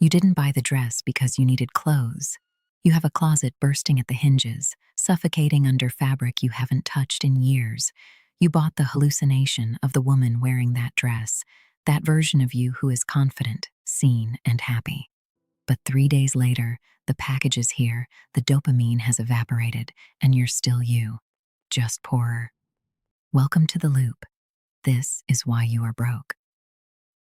You didn't buy the dress because you needed clothes. You have a closet bursting at the hinges, suffocating under fabric you haven't touched in years. You bought the hallucination of the woman wearing that dress, that version of you who is confident, seen, and happy. But 3 days later, the package is here, the dopamine has evaporated, and you're still you, just poorer. Welcome to the loop. This is why you are broke.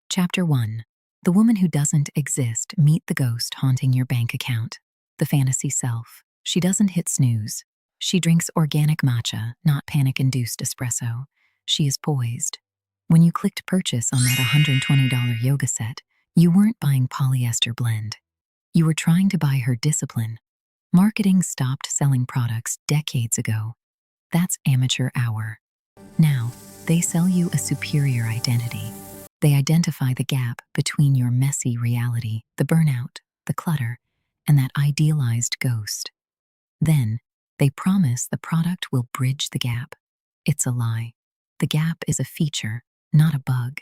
Chapter 1. The woman who doesn't exist. Meet the ghost haunting your bank account. The fantasy self. She doesn't hit snooze. She drinks organic matcha, not panic-induced espresso. She is poised. When you clicked purchase on that $120 yoga set, you weren't buying polyester blend. You were trying to buy her discipline. Marketing stopped selling products decades ago. That's amateur hour. Now, they sell you a superior identity. They identify the gap between your messy reality, the burnout, the clutter, and that idealized ghost. Then, they promise the product will bridge the gap. It's a lie. The gap is a feature, not a bug.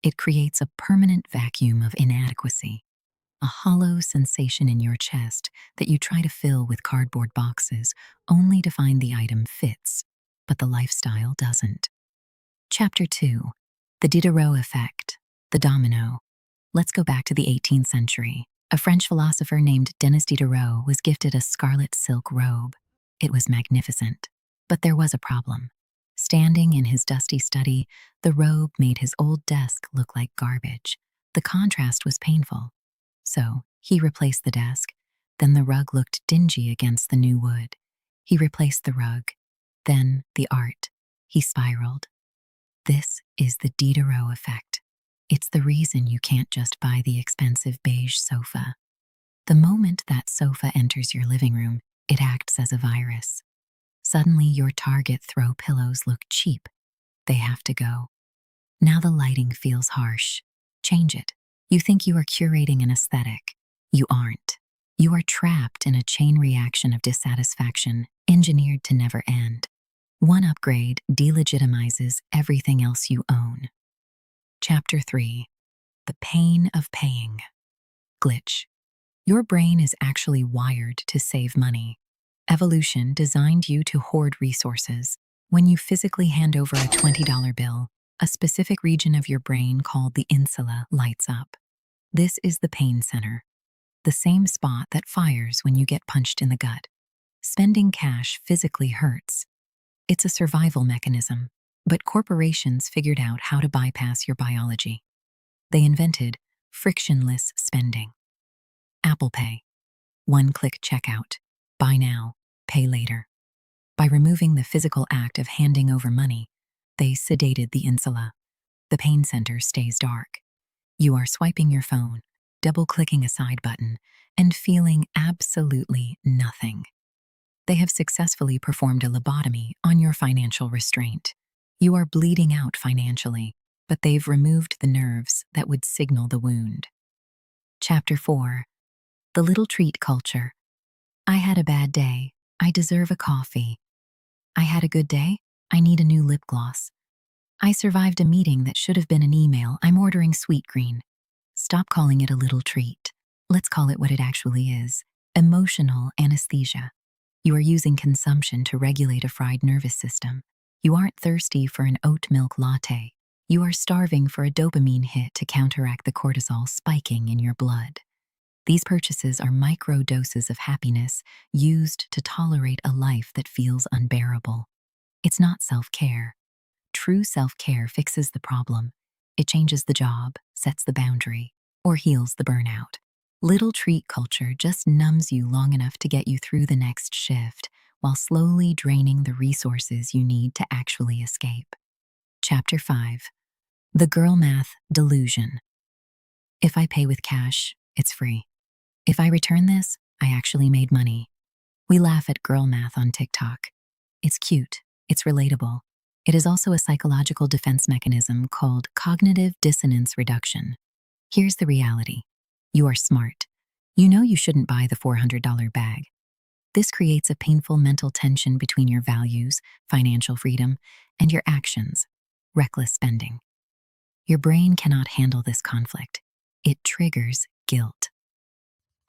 It creates a permanent vacuum of inadequacy, a hollow sensation in your chest that you try to fill with cardboard boxes, only to find the item fits, but the lifestyle doesn't. Chapter 2. The Diderot Effect. The Domino. Let's go back to the 18th century. A French philosopher named Denis Diderot was gifted a scarlet silk robe. It was magnificent. But there was a problem. Standing in his dusty study, the robe made his old desk look like garbage. The contrast was painful. So, he replaced the desk. Then the rug looked dingy against the new wood. He replaced the rug. Then the art. He spiraled. This is the Diderot Effect. It's the reason you can't just buy the expensive beige sofa. The moment that sofa enters your living room, it acts as a virus. Suddenly, your Target throw pillows look cheap. They have to go. Now the lighting feels harsh. Change it. You think you are curating an aesthetic. You aren't. You are trapped in a chain reaction of dissatisfaction, engineered to never end. One upgrade delegitimizes everything else you own. Chapter 3. The Pain of Paying. Glitch. Your brain is actually wired to save money. Evolution designed you to hoard resources. When you physically hand over a $20 bill, a specific region of your brain called the insula lights up. This is the pain center, the same spot that fires when you get punched in the gut. Spending cash physically hurts. It's a survival mechanism, but corporations figured out how to bypass your biology. They invented frictionless spending. Apple Pay. One-click checkout. Buy now, pay later. By removing the physical act of handing over money, they sedated the insula. The pain center stays dark. You are swiping your phone, double-clicking a side button, and feeling absolutely nothing. They have successfully performed a lobotomy on your financial restraint. You are bleeding out financially, but they've removed the nerves that would signal the wound. Chapter 4. The Little Treat Culture. I had a bad day. I deserve a coffee. I had a good day. I need a new lip gloss. I survived a meeting that should have been an email. I'm ordering sweet green. Stop calling it a little treat. Let's call it what it actually is. Emotional anesthesia. You are using consumption to regulate a fried nervous system. You aren't thirsty for an oat milk latte. You are starving for a dopamine hit to counteract the cortisol spiking in your blood. These purchases are micro doses of happiness used to tolerate a life that feels unbearable. It's not self-care. True self-care fixes the problem. It changes the job, sets the boundary, or heals the burnout. Little treat culture just numbs you long enough to get you through the next shift, while slowly draining the resources you need to actually escape. Chapter 5. The Girl Math Delusion. If I pay with cash, it's free. If I return this, I actually made money. We laugh at girl math on TikTok. It's cute. It's relatable. It is also a psychological defense mechanism called cognitive dissonance reduction. Here's the reality. You are smart. You know you shouldn't buy the $400 bag. This creates a painful mental tension between your values, financial freedom, and your actions, reckless spending. Your brain cannot handle this conflict. It triggers guilt.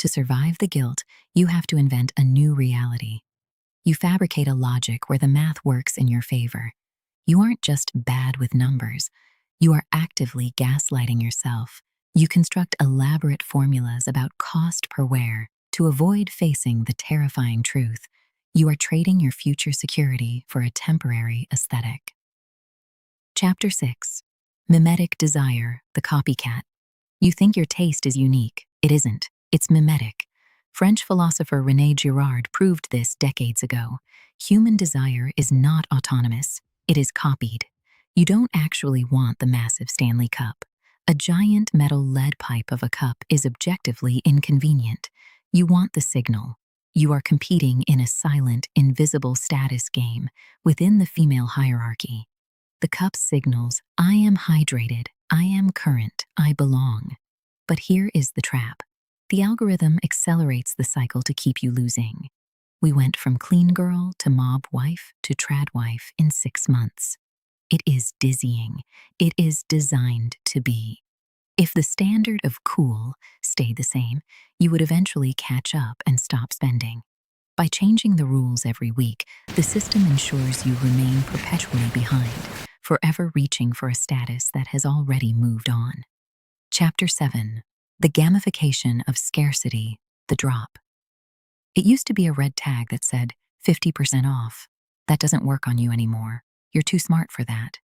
To survive the guilt, you have to invent a new reality. You fabricate a logic where the math works in your favor. You aren't just bad with numbers. You are actively gaslighting yourself. You construct elaborate formulas about cost per wear to avoid facing the terrifying truth. You are trading your future security for a temporary aesthetic. Chapter 6. Mimetic Desire, the Copycat. You think your taste is unique. It isn't. It's mimetic. French philosopher René Girard proved this decades ago. Human desire is not autonomous. It is copied. You don't actually want the massive Stanley Cup. A giant metal lead pipe of a cup is objectively inconvenient. You want the signal. You are competing in a silent, invisible status game within the female hierarchy. The cup signals, I am hydrated, I am current, I belong. But here is the trap. The algorithm accelerates the cycle to keep you losing. We went from clean girl to mob wife to trad wife in 6 months. It is dizzying. It is designed to be. If the standard of cool stayed the same, you would eventually catch up and stop spending. By changing the rules every week, the system ensures you remain perpetually behind, forever reaching for a status that has already moved on. Chapter 7. The Gamification of Scarcity, the Drop. It used to be a red tag that said 50% off. That doesn't work on you anymore. You're too smart for that.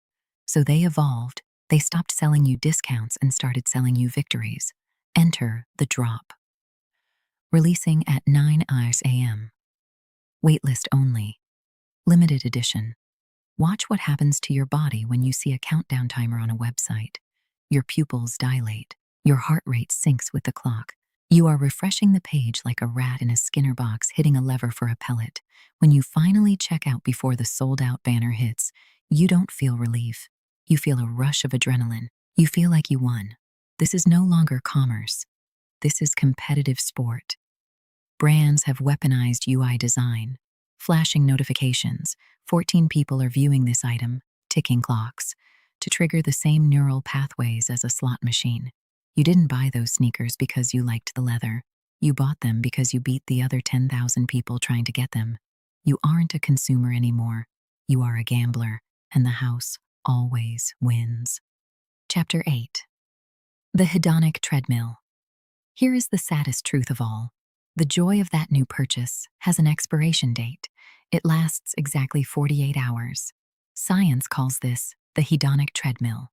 So they evolved. They stopped selling you discounts and started selling you victories. Enter the drop. Releasing at 9 a.m. Waitlist only. Limited edition. Watch what happens to your body when you see a countdown timer on a website. Your pupils dilate. Your heart rate syncs with the clock. You are refreshing the page like a rat in a Skinner box hitting a lever for a pellet. When you finally check out before the sold-out banner hits, you don't feel relief. You feel a rush of adrenaline. You feel like you won. This is no longer commerce. This is competitive sport. Brands have weaponized UI design. Flashing notifications. 14 people are viewing this item, ticking clocks, to trigger the same neural pathways as a slot machine. You didn't buy those sneakers because you liked the leather. You bought them because you beat the other 10,000 people trying to get them. You aren't a consumer anymore. You are a gambler, and the house always wins. Chapter 8. The Hedonic Treadmill. Here is the saddest truth of all. The joy of that new purchase has an expiration date. It lasts exactly 48 hours. Science calls this the hedonic treadmill.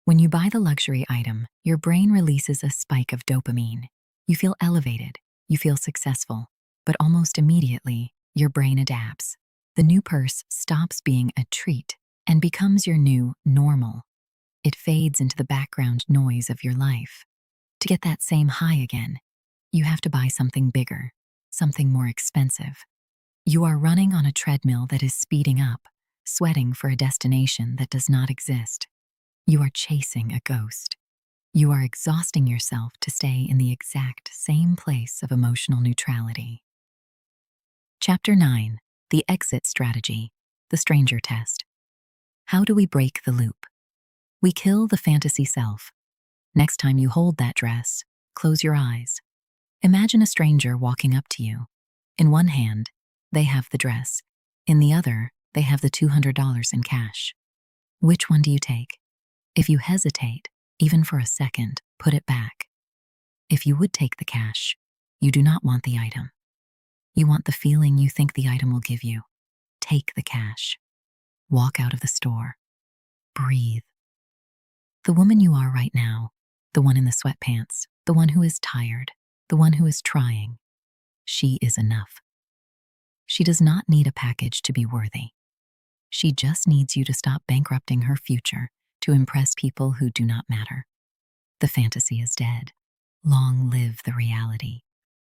When you buy the luxury item, your brain releases a spike of dopamine. You feel elevated, you feel successful, but almost immediately, your brain adapts. The new purse stops being a treat and becomes your new normal. It fades into the background noise of your life. To get that same high again, you have to buy something bigger, something more expensive. You are running on a treadmill that is speeding up, sweating for a destination that does not exist. You are chasing a ghost. You are exhausting yourself to stay in the exact same place of emotional neutrality. Chapter 9. The Exit Strategy, the Stranger Test. How do we break the loop? We kill the fantasy self. Next time you hold that dress, close your eyes. Imagine a stranger walking up to you. In one hand, they have the dress. In the other, they have the $200 in cash. Which one do you take? If you hesitate, even for a second, put it back. If you would take the cash, you do not want the item. You want the feeling you think the item will give you. Take the cash. Walk out of the store. Breathe. The woman you are right now, the one in the sweatpants, the one who is tired, the one who is trying, she is enough. She does not need a package to be worthy. She just needs you to stop bankrupting her future to impress people who do not matter. The fantasy is dead. Long live the reality.